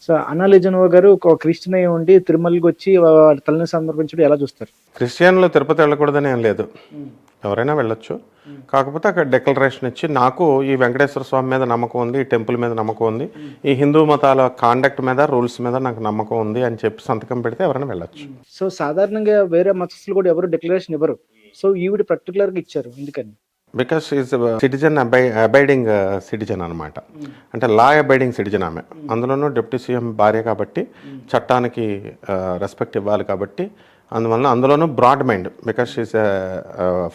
So అనాలిజనో గారు ఒక Christian అయి ఉండి తిరుమలకి వచ్చి వారి తలని సమర్పించడం ఎలా చూస్తారు? క్రిస్టియన్లు తిరుపతి వెళ్ళకూడదని ఏం లేదు, ఎవరైనా వెళ్ళొచ్చు. కాకపోతే అక్కడ డిక్లరేషన్ ఇచ్చి నాకు ఈ వెంకటేశ్వర స్వామి మీద నమ్మకం ఉంది, ఈ టెంపుల్ మీద నమ్మకం ఉంది, ఈ హిందూ మతాల కాండక్ట్ మీద రూల్స్ మీద నాకు నమ్మకం ఉంది అని చెప్పి సంతకం పెడితే ఎవరైనా వెళ్ళొచ్చు. సో సాధారణంగా వేరే మతస్థులు కూడా ఎవరు డిక్లరేషన్ ఇవ్వరు. సో ఈవిడ పర్టికులర్గా ఇచ్చారు ఎందుకని? Because is citizen abiding citizen అనమాట. అంటే లా అబైడింగ్ సిటిజన్ ఆమె. అందులోనూ డిప్యూటీ సీఎం భార్య కాబట్టి చట్టానికి రెస్పెక్ట్ ఇవ్వాలి కాబట్టి అందువలన, అందులోనూ broad mind, because she's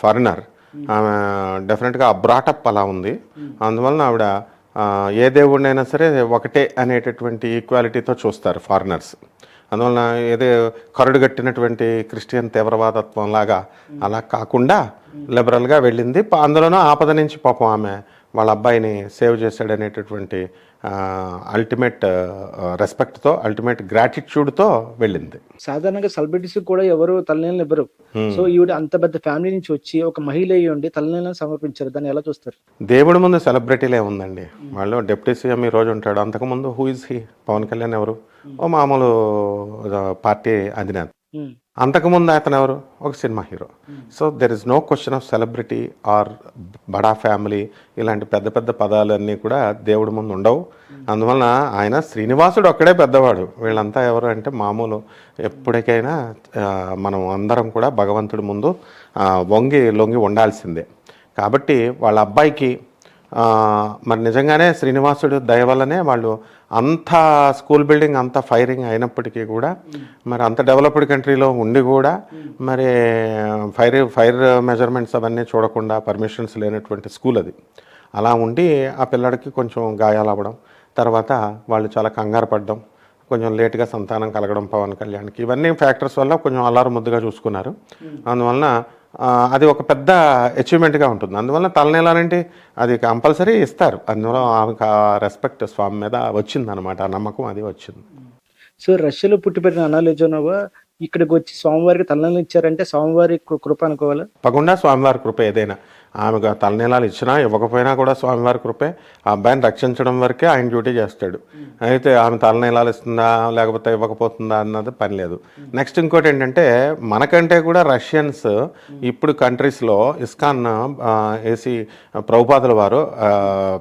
foreigner. ఆమె డెఫినెట్గా బ్రాటప్ అలా ఉంది. అందువలన ఆవిడ ఏ దేవుడినైనా సరే ఒకటే అనేటటువంటి ఈక్వాలిటీతో చూస్తారు ఫారినర్స్. అందువలన ఏదో కరుడుగట్టినటువంటి క్రిస్టియన్ తీవ్రవాదత్వం లాగా అలా కాకుండా లిబరల్గా వెళ్ళింది. అందులోనూ ఆపద నుంచి పాపం ఆమె వాళ్ళ అబ్బాయిని సేవ్ చేశాడనేటటువంటి అల్టిమేట్ రెస్పెక్ట్తో, అల్టిమేట్ గ్రాటిట్యూడ్తో వెళ్ళింది. సాధారణంగా సెలబ్రిటీస్ కూడా ఎవరు తలనీళ్ళని ఇవ్వరు. సో ఈవిడ అంత పెద్ద ఫ్యామిలీ నుంచి వచ్చి ఒక మహిళ అయ్యి ఉండి తలనీళ్ళని సమర్పించారు, దాన్ని ఎలా చూస్తారు? దేవుడి ముందు సెలబ్రిటీలే ఉందండి. వాళ్ళు డిప్యూటీ సీఎం ఈ రోజు ఉంటాడు, అంతకుముందు who is he? Pawan Kalyan ఎవరు? ఓ మామూలు పార్టీ అధినేత. అంతకుముందు అతను ఎవరు? ఒక cinema hero. So there is no question of celebrity or బడా ఫ్యామిలీ. ఇలాంటి పెద్ద పెద్ద పదాలు అన్నీ కూడా దేవుడి ముందు ఉండవు. అందువలన ఆయన శ్రీనివాసుడు ఒక్కడే పెద్దవాడు. వీళ్ళంతా ఎవరు అంటే మామూలు. ఎప్పటికైనా మనం అందరం కూడా భగవంతుడి ముందు వంగి లొంగి ఉండాల్సిందే. కాబట్టి వాళ్ళ అబ్బాయికి మరి నిజంగానే శ్రీనివాసుడు దయ వల్లనే వాళ్ళు అంత స్కూల్ బిల్డింగ్ అంత ఫైరింగ్ అయినప్పటికీ కూడా, మరి అంత డెవలప్డ్ కంట్రీలో ఉండి కూడా మరి ఫైర్ మెజర్మెంట్స్ అవన్నీ చూడకుండా పర్మిషన్స్ లేనటువంటి స్కూల్ అది. అలా ఉండి ఆ పిల్లడికి కొంచెం గాయాలు అవ్వడం, తర్వాత వాళ్ళు చాలా కంగారు పడడం, కొంచెం లేట్గా సంతానం కలగడం పవన్ కళ్యాణ్కి, ఇవన్నీ ఫ్యాక్టర్స్ వల్ల కొంచెం అల్లారు ముద్దుగా చూసుకున్నారు. అందువలన అది ఒక పెద్ద అచీవ్మెంట్గా ఉంటుంది. అందువల్ల తలనీలానంటే అది కంపల్సరీ ఇస్తారు. అందువల్ల ఆమెకు ఆ రెస్పెక్ట్ స్వామి మీద వచ్చిందనమాట, ఆ నమ్మకం అది వచ్చింది. సో రష్యాలో పుట్టి పెరిగిన అనాలిజనోవా ఇక్కడికి వచ్చి స్వామివారికి తలనీళ్ళు ఇచ్చారంటే స్వామివారి కృప అనుకోవాలా? తప్పకుండా స్వామివారి కృప. ఏదైనా ఆమెకు తలనీలాలు ఇచ్చినా ఇవ్వకపోయినా కూడా స్వామివారి కృపే. ఆ అబ్బాయిని రక్షించడం వరకే ఆయన డ్యూటీ చేస్తాడు. అయితే ఆమె తలనీలాలు ఇస్తుందా లేకపోతే ఇవ్వకపోతుందా అన్నది పని లేదు. నెక్స్ట్ ఇంకోటి ఏంటంటే, మనకంటే కూడా రష్యన్స్ ఇప్పుడు కంట్రీస్లో ఇస్కాన్ ఏసీ ప్రభుపాదుల వారు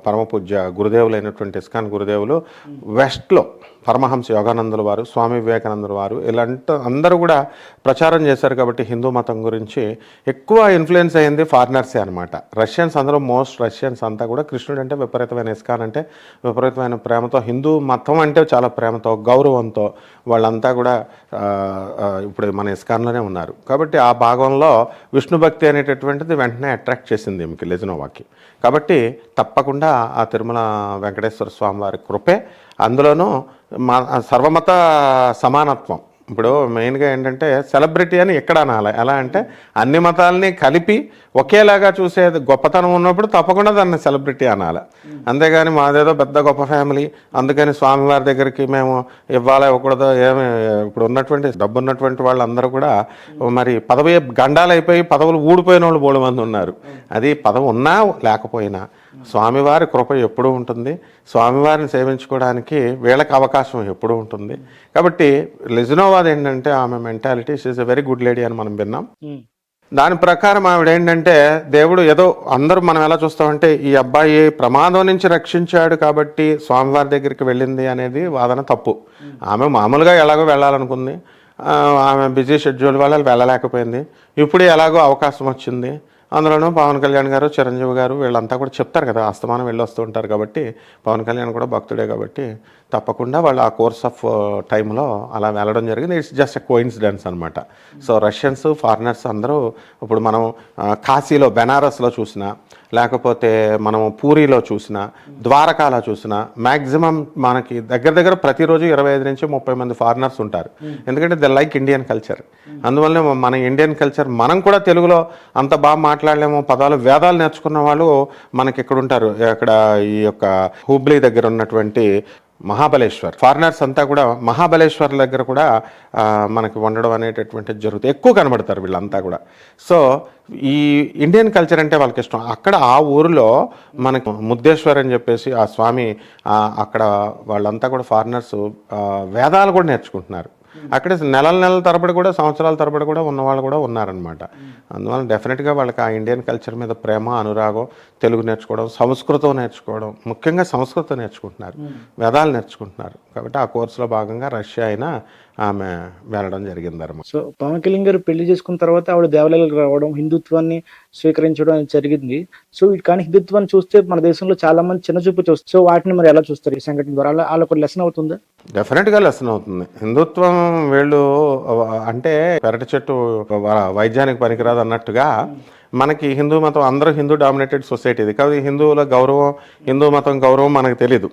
పరమ పూజ్య గురుదేవులైనటువంటి ఇస్కాన్ గురుదేవులు వెస్ట్లో పరమహంస యోగానందుల వారు, స్వామి వివేకానందుల వారు ఇలాంటి అందరూ కూడా ప్రచారం చేశారు. కాబట్టి హిందూ మతం గురించి ఎక్కువ ఇన్ఫ్లుయెన్స్ అయ్యింది ఫారినర్సే అనమాట. రష్యన్స్ అందరూ, మోస్ట్ రష్యన్స్ అంతా కూడా కృష్ణుడు అంటే విపరీతమైన, ఇస్కాన్ అంటే విపరీతమైన ప్రేమతో, హిందూ మతం అంటే చాలా ప్రేమతో, గౌరవంతో వాళ్ళంతా కూడా ఇప్పుడు మన ఇస్కాన్లోనే ఉన్నారు. కాబట్టి ఆ భాగంలో విష్ణు భక్తి అనేటటువంటిది వెంటనే అట్రాక్ట్ చేసింది ఈమెకి, లెజినోవాకి. కాబట్టి తప్పకుండా ఆ తిరుమల వెంకటేశ్వర స్వామి వారి కృపే. అందులోనూ సర్వమత సమానత్వం. ఇప్పుడు మెయిన్గా ఏంటంటే సెలబ్రిటీ అని ఎక్కడ అనాలి, ఎలా అంటే అన్ని మతాలని కలిపి ఒకేలాగా చూసే గొప్పతనం ఉన్నప్పుడు తప్పకుండా దాన్ని సెలబ్రిటీ అనాలి. అంతేగాని మాదేదో పెద్ద గొప్ప ఫ్యామిలీ అందుకని స్వామివారి దగ్గరికి మేము ఇవ్వాలా ఇవ్వకూడదు ఏమి. ఇప్పుడు ఉన్నటువంటి డబ్బు ఉన్నటువంటి వాళ్ళందరూ కూడా మరి పదవి గండాలైపోయి పదవులు ఊడిపోయిన వాళ్ళు 3 మంది ఉన్నారు. అది పదవి ఉన్నా లేకపోయినా స్వామివారి కృప ఎప్పుడూ ఉంటుంది. స్వామివారిని సేవించుకోవడానికి వీళ్ళకి అవకాశం ఎప్పుడూ ఉంటుంది. కాబట్టి లెజినోవాది ఏంటంటే ఆమె mentality, she's a very good lady అని మనం విన్నాం. దాని ప్రకారం ఆవిడ ఏంటంటే, దేవుడు ఏదో అందరూ మనం ఎలా చూస్తామంటే ఈ అబ్బాయి ప్రమాదం నుంచి రక్షించాడు కాబట్టి స్వామివారి దగ్గరికి వెళ్ళింది అనేది వాదన తప్పు. ఆమె మామూలుగా ఎలాగో వెళ్ళాలనుకుంది, ఆమె బిజీ షెడ్యూల్ వల్ల వెళ్ళలేకపోయింది. ఇప్పుడు ఎలాగో అవకాశం వచ్చింది. అందులోనూ పవన్ కళ్యాణ్ గారు, చిరంజీవి గారు వీళ్ళంతా కూడా చెప్తారు కదా, అస్తమానం వెళ్ళొస్తూ ఉంటారు. కాబట్టి పవన్ కళ్యాణ్ కూడా భక్తుడే కాబట్టి తప్పకుండా వాళ్ళు ఆ కోర్స్ ఆఫ్ టైంలో అలా వెళ్ళడం జరిగింది. ఇట్స్ జస్ట్ ఎ కోయిన్సిడెన్స్ అనమాట. సో రష్యన్స్, ఫారినర్స్ అందరూ ఇప్పుడు మనం కాశీలో, బెనారస్లో చూసినా, లేకపోతే మనం పూరిలో చూసినా, ద్వారకాలో చూసినా మ్యాక్సిమం మనకి దగ్గర ప్రతిరోజు 25 నుంచి 30 మంది ఫారినర్స్ ఉంటారు. ఎందుకంటే దే లైక్ ఇండియన్ కల్చర్. అందువల్లనే మన ఇండియన్ కల్చర్, మనం కూడా తెలుగులో అంత బాగా మాట్లాడలేము, పదాలు వేదాలు నేర్చుకున్న వాళ్ళు మనకి ఇక్కడ ఉంటారు. ఇక్కడ ఈ యొక్క హుబ్లీ దగ్గర ఉన్నటువంటి మహాబలేశ్వర్. ఫారినర్స్ అంతా కూడా మహాబలేశ్వర్ దగ్గర కూడా మనకి వండడం అనేటటువంటిది జరుగుతుంది, ఎక్కువ కనబడతారు వీళ్ళంతా కూడా. సో ఈ ఇండియన్ కల్చర్ అంటే వాళ్ళకి ఇష్టం. అక్కడ ఆ ఊరిలో మనకి ముద్దేశ్వర్ అని చెప్పేసి ఆ స్వామి, అక్కడ వాళ్ళంతా కూడా ఫారినర్స్ వేదాలు కూడా నేర్చుకుంటున్నారు. అక్కడ నెలల తరబడి కూడా, సంవత్సరాల తరబడి కూడా ఉన్నవాళ్ళు కూడా ఉన్నారనమాట. అందువల్ల డెఫినెట్గా వాళ్ళకి ఆ ఇండియన్ కల్చర్ మీద ప్రేమ, అనురాగం, తెలుగు నేర్చుకోవడం, సంస్కృతం నేర్చుకోవడం, ముఖ్యంగా సంస్కృతం నేర్చుకుంటున్నారు, వేదాలు నేర్చుకుంటున్నారు. కాబట్టి ఆ కోర్సులో భాగంగా రష్యా అయినా ఆమె వెళ్ళడం జరిగిందన్నమాట. సో పవన్ కళ్యాణ్ గారు పెళ్లి చేసుకున్న తర్వాత ఆవిడ దేవాలయాలకు రావడం, హిందుత్వాన్ని స్వీకరించడం అనేది జరిగింది. సో కానీ హిందుత్వాన్ని చూస్తే మన దేశంలో చాలా మంది చిన్న చూపు చూస్తారు. సో వాటిని మరి ఎలా చూస్తారు ఈ సంఘటన ద్వారా? వాళ్ళకు లెసన్ అవుతుందా? డెఫినెట్గా లెసన్ అవుతుంది. హిందుత్వం వీళ్ళు అంటే పెరటి చెట్టు వైద్యానికి పనికిరాదు అన్నట్టుగా మనకి హిందూ మతం, అందరూ హిందూ డామినేటెడ్ సొసైటీ ఇది. కాబట్టి హిందువుల గౌరవం, హిందూ మతం గౌరవం మనకు తెలీదు.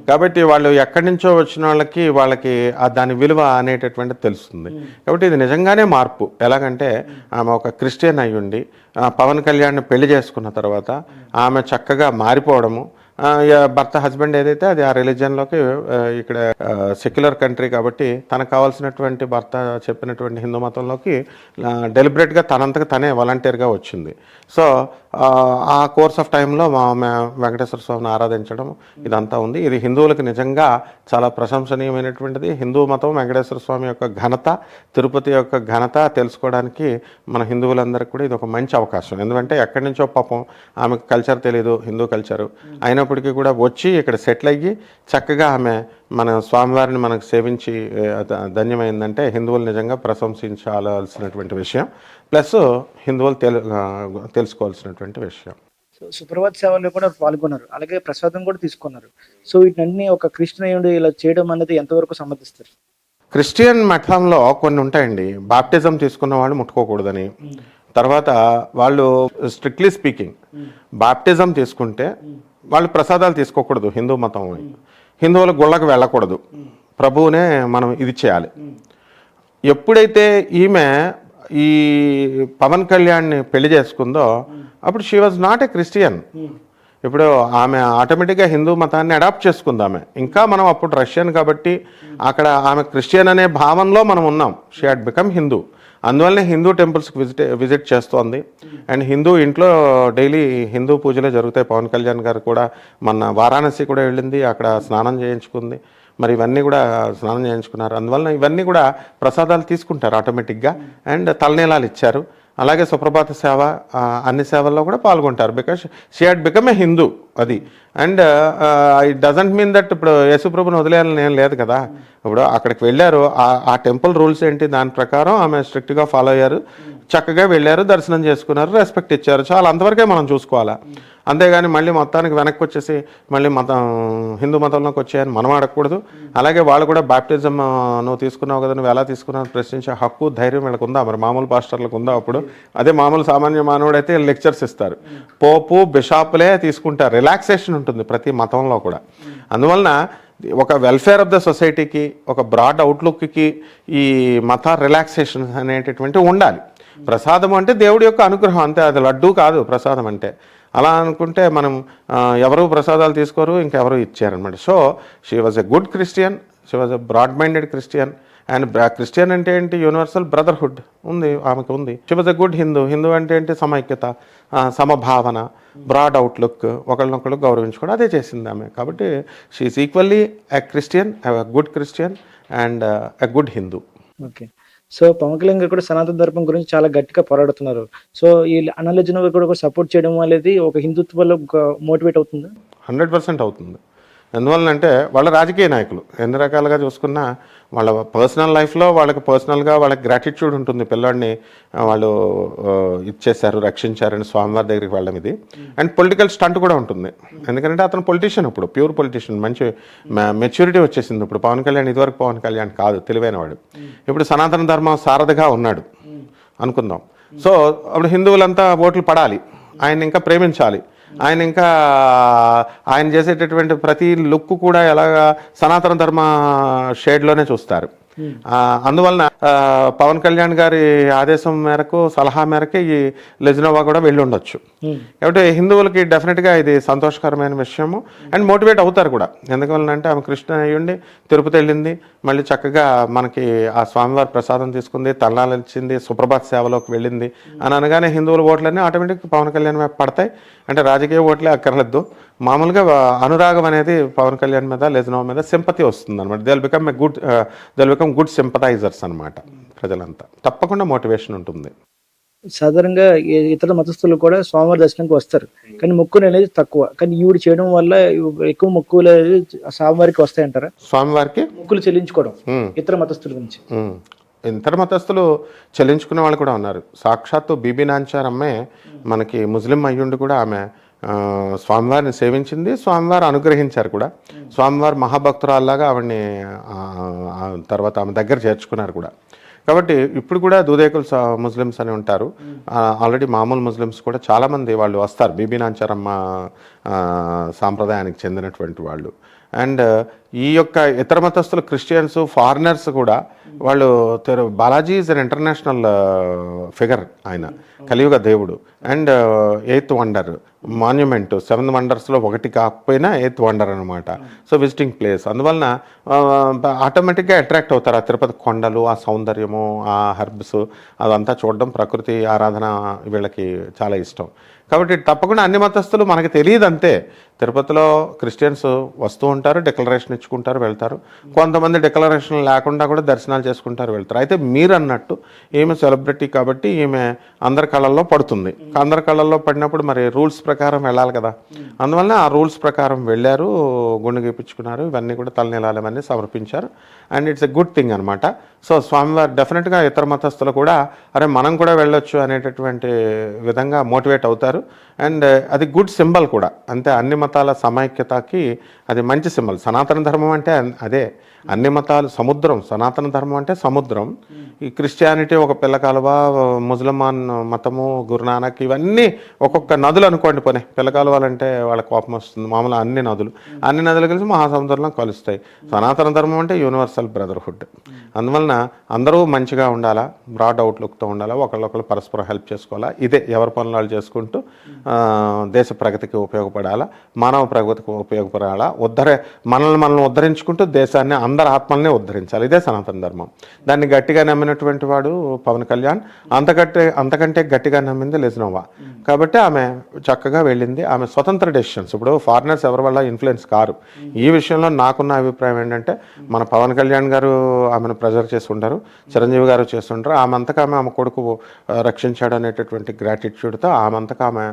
కాబట్టి వాళ్ళు ఎక్కడి నుంచో వచ్చిన వాళ్ళకి దాని విలువ అనేటటువంటిది తెలుస్తుంది. కాబట్టి ఇది నిజంగానే మార్పు. ఎలాగంటే ఆమె ఒక క్రిస్టియన్ అయ్యుండి పవన్ కళ్యాణ్ని పెళ్లి చేసుకున్న తర్వాత ఆమె చక్కగా మారిపోవడము, భర్త హస్బెండ్ ఏదైతే అది ఆ రిలీజియన్లోకి, ఇక్కడ సెక్యులర్ కంట్రీ కాబట్టి తనకు కావాల్సినటువంటి భర్త చెప్పినటువంటి హిందూ మతంలోకి డెలిబరేట్గా తనంతకు తనే వాలంటీర్గా వచ్చింది. సో ఆ కోర్స్ ఆఫ్ టైంలో ఆమె వెంకటేశ్వర స్వామిని ఆరాధించడం ఇదంతా ఉంది. ఇది హిందువులకు నిజంగా చాలా ప్రశంసనీయమైనటువంటిది. హిందూ మతం, వెంకటేశ్వర స్వామి యొక్క ఘనత, తిరుపతి యొక్క ఘనత తెలుసుకోవడానికి మన హిందువులందరికీ కూడా ఇది ఒక మంచి అవకాశం. ఎందుకంటే ఎక్కడి నుంచో పాపం ఆమెకు కల్చర్ తెలియదు, హిందూ కల్చరు అయినప్పటికీ కూడా వచ్చి ఇక్కడ సెటిల్ అయ్యి చక్కగా ఆమె మన స్వామివారిని మనకు సేవించి ధన్యమైందంటే హిందువులు నిజంగా ప్రశంసించాల్సినటువంటి విషయం, ప్లస్ హిందువులు తెలుసుకోవాల్సినటువంటి విషయం. సో సుప్రభాత సేవల్లో కూడా పాల్గొన్నారు, అలాగే ప్రసాదం కూడా తీసుకున్నారు. సో వీటిని ఒక క్రిస్టియన్ అయ్యుండి ఇలా చేయడం అనేది ఎంతవరకు సమర్థిస్తారు? క్రిస్టియన్ మఠంలో కొన్ని ఉంటాయండి, బాప్టిజం తీసుకున్న వాళ్ళు ముట్టుకోకూడదని. తర్వాత వాళ్ళు స్ట్రిక్ట్లీ స్పీకింగ్ బాప్టిజం తీసుకుంటే వాళ్ళు ప్రసాదాలు తీసుకోకూడదు. హిందూ మతం హిందువుల గుళ్ళకు వెళ్ళకూడదు, ప్రభువునే మనం ఇది చేయాలి. ఎప్పుడైతే ఈమె ఈ పవన్ కళ్యాణ్ని పెళ్లి చేసుకుందో అప్పుడు she was not a Christian. ఇప్పుడు ఆమె ఆటోమేటిక్గా హిందూ మతాన్ని అడాప్ట్ చేసుకుంది ఆమె. ఇంకా మనం అప్పుడు రష్యన్ కాబట్టి అక్కడ ఆమె క్రిస్టియన్ అనే భావనలో మనం ఉన్నాం. She had become Hindu. అందువల్లనే హిందూ టెంపుల్స్కి విజిట్ చేస్తోంది. అండ్ హిందూ ఇంట్లో డైలీ హిందూ పూజలే జరుగుతాయి. పవన్ కళ్యాణ్ గారు కూడా మొన్న వారాణసి కూడా వెళ్ళింది, అక్కడ స్నానం చేయించుకుంది. మరి ఇవన్నీ కూడా స్నానం చేయించుకున్నారు. అందువల్ల ఇవన్నీ కూడా ప్రసాదాలు తీసుకుంటారు ఆటోమేటిక్గా. అండ్ తలనీలాలు ఇచ్చారు. అలాగే సుప్రభాత సేవ, అన్ని సేవల్లో కూడా పాల్గొంటారు. Because she had become a Hindu అది. And it doesn't mean that ఇప్పుడు యేసుప్రభుని వదిలేయాలని ఏం లేదు కదా. ఇప్పుడు అక్కడికి వెళ్ళారు, ఆ టెంపుల్ రూల్స్ ఏంటి దాని ప్రకారం ఆమె స్ట్రిక్ట్గా ఫాలో అయ్యారు. చక్కగా వెళ్ళారు, దర్శనం చేసుకున్నారు, రెస్పెక్ట్ ఇచ్చారు, చాలా అంతవరకే మనం చూసుకోవాలా. అంతేగాని మళ్ళీ మొత్తానికి వెనక్కి వచ్చేసి మళ్ళీ హిందూ మతంలోకి వచ్చాయని మనం అడగకూడదు. అలాగే వాళ్ళు కూడా బాప్టిజం నువ్వు తీసుకున్నావు కదా, నువ్వు ఎలా తీసుకున్నావు ప్రశ్నించే హక్కు, ధైర్యం వీళ్ళకు ఉందా? మరి మామూలు పాస్టర్లకు ఉందా? అప్పుడు అదే మామూలు సామాన్య మానవుడు అయితే లెక్చర్స్ ఇస్తారు, పోపు బిషాపులే తీసుకుంటారు. రిలాక్సేషన్ ఉంటుంది ప్రతి మతంలో కూడా. అందువలన ఒక వెల్ఫేర్ ఆఫ్ ద సొసైటీకి, ఒక బ్రాడ్ అవుట్లుక్కి ఈ మత రిలాక్సేషన్ అనేటటువంటి ఉండాలి. ప్రసాదం అంటే దేవుడి యొక్క అనుగ్రహం అంతే, అది లడ్డూ కాదు ప్రసాదం అంటే. అలా అనుకుంటే మనం ఎవరు ప్రసాదాలు తీసుకోరు, ఇంకెవరు ఇచ్చారనమాట. So she was a good Christian, she was a broad minded Christian. And Christian అంటే ఏంటి? యూనివర్సల్ బ్రదర్హుడ్ ఉంది ఆమెకు ఉంది. She was a good Hindu. Hindu అంటే ఏంటి? సమైక్యత, సమభావన, బ్రాడ్ అవుట్లుక్, ఒకళ్ళనొకళ్ళు గౌరవించుకోవడం, అదే చేసింది ఆమె. కాబట్టి she's equally a Christian, a good Christian and a good Hindu. Okay. So Pawan Kalyan గారు కూడా సనాతన ధర్మం గురించి చాలా గట్టిగా పోరాడుతున్నారు. సో ఈ అన్నలజన కూడా సపోర్ట్ చేయడం అనేది ఒక హిందుత్వంలో మోటివేట్ అవుతుందా? 100% అవుతుంది. ఎందువలనంటే వాళ్ళ రాజకీయ నాయకులు ఎన్ని రకాలుగా చూసుకున్నా వాళ్ళ పర్సనల్ లైఫ్లో వాళ్ళకి పర్సనల్గా వాళ్ళకి గ్రాటిట్యూడ్ ఉంటుంది. పిల్లాడిని వాళ్ళు ఇచ్చేశారు, రక్షించారని స్వామివారి దగ్గరికి వెళ్ళడం ఇది. అండ్ పొలిటికల్ స్టంట్ కూడా ఉంటుంది. ఎందుకంటే అతను పొలిటీషియన్, ఇప్పుడు ప్యూర్ పొలిటీషియన్, మంచి మెచ్యూరిటీ వచ్చేసింది. ఇప్పుడు పవన్ కళ్యాణ్ ఇదివరకు పవన్ కళ్యాణ్ కాదు, తెలివైనవాడు. ఇప్పుడు సనాతన ధర్మం సారథిగా ఉన్నాడు అనుకుందాం. సో అప్పుడు హిందువులంతా ఓట్లు పడాలి, ఆయన ఇంకా ప్రేమించాలి, ఆయన చేసేటటువంటి ప్రతి లుక్ కూడా ఎలాగా సనాతన ధర్మ షేడ్లోనే చూస్తారు. అందువలన పవన్ కళ్యాణ్ గారి ఆదేశం మేరకు, సలహా మేరకు ఈ లెజ్నోవా కూడా వెళ్ళి ఉండొచ్చు. కాబట్టి హిందువులకి డెఫినెట్గా ఇది సంతోషకరమైన విషయము అండ్ మోటివేట్ అవుతారు కూడా. ఎందువలనంటే ఆమె కృష్ణ అయ్యుండి తిరుపతి వెళ్ళింది, మళ్ళీ చక్కగా మనకి ఆ స్వామివారి ప్రసాదం తీసుకుంది, తల్లాలు ఇచ్చింది, సుప్రభాత్ సేవలోకి వెళ్ళింది అని అనగానే హిందువుల ఓట్లన్నీ ఆటోమేటిక్ పవన్ కళ్యాణ్ వైపు పడతాయి. అంటే రాజకీయ ఓట్లే అక్కర్లేదు, మామూలుగా అనురాగం అనేది పవన్ కళ్యాణ్ మీద, లెజ్నోవా మీద సింపతి వస్తుంది అనమాట. They will become good sympathisers అనమాట. ప్రజలంతా తప్పకుండా మోటివేషన్ ఉంటుంది. సాధారణంగా ఇతర మతస్థులు కూడా స్వామివారి దర్శనానికి వస్తారు, కానీ మొక్కులు అనేది తక్కువ. కానీ ఈవిడ చేయడం వల్ల ఎక్కువ మొక్కులు స్వామివారికి వస్తాయంటారా? స్వామివారికి మొక్కులు చెల్లించుకోవడం ఇతర మతస్థుల గురించి. ఇతర మతస్థులు చెల్లించుకునే వాళ్ళు కూడా ఉన్నారు. సాక్షాత్తు బీబీ నాంచార్ అమ్మే మనకి ముస్లిం అయ్యుండి కూడా ఆమె స్వామివారిని సేవించింది, స్వామివారు అనుగ్రహించారు కూడా. స్వామివారు మహాభక్తురాల్లాగా ఆవిడ్ని తర్వాత ఆమె దగ్గర చేర్చుకున్నారు కూడా. కాబట్టి ఇప్పుడు కూడా దూదేకులు ముస్లిమ్స్ అని ఉంటారు. ఆల్రెడీ మామూలు ముస్లిమ్స్ కూడా చాలామంది వాళ్ళు వస్తారు, బీబీ నాంచారమ్మ సాంప్రదాయానికి చెందినటువంటి వాళ్ళు. అండ్ ఈ యొక్క ఇతర మతస్థులు, క్రిస్టియన్స్, ఫారినర్స్ కూడా వాళ్ళు Balaji is an international figure. ఆయన కలియుగ దేవుడు అండ్ 8th వండర్ మాన్యుమెంట్, 7 వండర్స్లో ఒకటి కాకపోయినా 8th వండర్ అనమాట. సో విజిటింగ్ ప్లేస్, అందువలన ఆటోమేటిక్గా అట్రాక్ట్ అవుతారు. ఆ తిరుపతి కొండలు, ఆ సౌందర్యము, ఆ హెర్బ్స్ అదంతా చూడడం, ప్రకృతి ఆరాధన వీళ్ళకి చాలా ఇష్టం. కాబట్టి తప్పకుండా అన్ని మతస్థులు, మనకి తెలియదు అంతే. తిరుపతిలో క్రిస్టియన్స్ వస్తూ ఉంటారు, డిక్లరేషన్ ఇచ్చుకుంటారు, వెళ్తారు. కొంతమంది డిక్లరేషన్ లేకుండా కూడా దర్శనాలు చేసుకుంటారు, వెళ్తారు. అయితే మీరు అన్నట్టు ఈమె సెలబ్రిటీ కాబట్టి ఈమె అందరి కళ్ళల్లో పడుతుంది. అందరి కళ్ళల్లో పడినప్పుడు మరి రూల్స్ ప్రకారం వెళ్ళాలి కదా. అందువల్ల ఆ రూల్స్ ప్రకారం వెళ్ళారు, గుండు గీపించుకున్నారు, ఇవన్నీ కూడా తలనీలాలు ఇవన్నీ సమర్పించారు. And it's a good thing అనమాట. సో స్వామివారు డెఫినెట్గా ఇతర మతస్థులు కూడా అరే మనం కూడా వెళ్ళొచ్చు అనేటటువంటి విధంగా మోటివేట్ అవుతారు. అండ్ అది గుడ్ సింబల్ కూడా. అంతే, అన్ని మతాల సమైక్యతకి అది మంచి సింబల్. సనాతన ధర్మం అంటే అదే, అన్ని మతాలు సముద్రం. సనాతన ధర్మం అంటే సముద్రం. ఈ క్రిస్టియానిటీ ఒక పిల్లకాలువ, ముస్లిమాన్ మతము, గురునానక్, ఇవన్నీ ఒక్కొక్క నదులు అనుకోండి. పోనీ పిల్లకాలువాలంటే వాళ్ళ కోపం వస్తుంది. మామూలు అన్ని నదులు కలిసి మహాసముద్రంలో కలుస్తాయి. సనాతన ధర్మం అంటే యూనివర్సల్ బ్రదర్హుడ్. అందువలన అందరూ మంచిగా ఉండాలా, బ్రాడ్ అవుట్లుక్తో ఉండాలా, ఒకళ్ళొకళ్ళు పరస్పరం హెల్ప్ చేసుకోవాలా. ఇదే ఎవరి పనులు వాళ్ళు చేసుకుంటూ దేశ ప్రగతికి ఉపయోగపడాలా, మానవ ప్రగతికి ఉపయోగపడాలా, మనల్ని ఉద్ధరించుకుంటూ దేశాన్ని, అందరి ఆత్మల్ని ఉద్ధరించాలి. ఇదే సనాతన ధర్మం. దాన్ని గట్టిగా నమ్మినటువంటి వాడు పవన్ కళ్యాణ్, అంతకంటే గట్టిగా నమ్మింది లెజ్నోవా. కాబట్టి ఆమె చక్కగా వెళ్ళింది. ఆమె స్వతంత్ర డెసిషన్స్. ఇప్పుడు ఫారినర్స్ ఎవరి వల్ల ఇన్ఫ్లుయెన్స్ కారు. ఈ విషయంలో నాకున్న అభిప్రాయం ఏంటంటే, మన పవన్ కళ్యాణ్ గారు ఆమెను ప్రెజర్ చేసి ఉంటారు, చిరంజీవి గారు చేస్తుంటారు. ఆమె కొడుకు రక్షించాడు అనేటటువంటి గ్రాటిట్యూడ్తో ఆమె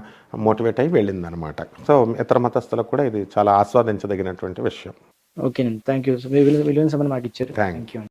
మోటివేట్ అయ్యి వెళ్ళింది అనమాట. సో ఇతర మతస్థులకు కూడా ఇది చాలా ఆస్వాదించదగినటువంటి విషయం. ఓకేనండి, థ్యాంక్ యూ. విలువైన సమయం మాకు ఇచ్చారు. Thank you.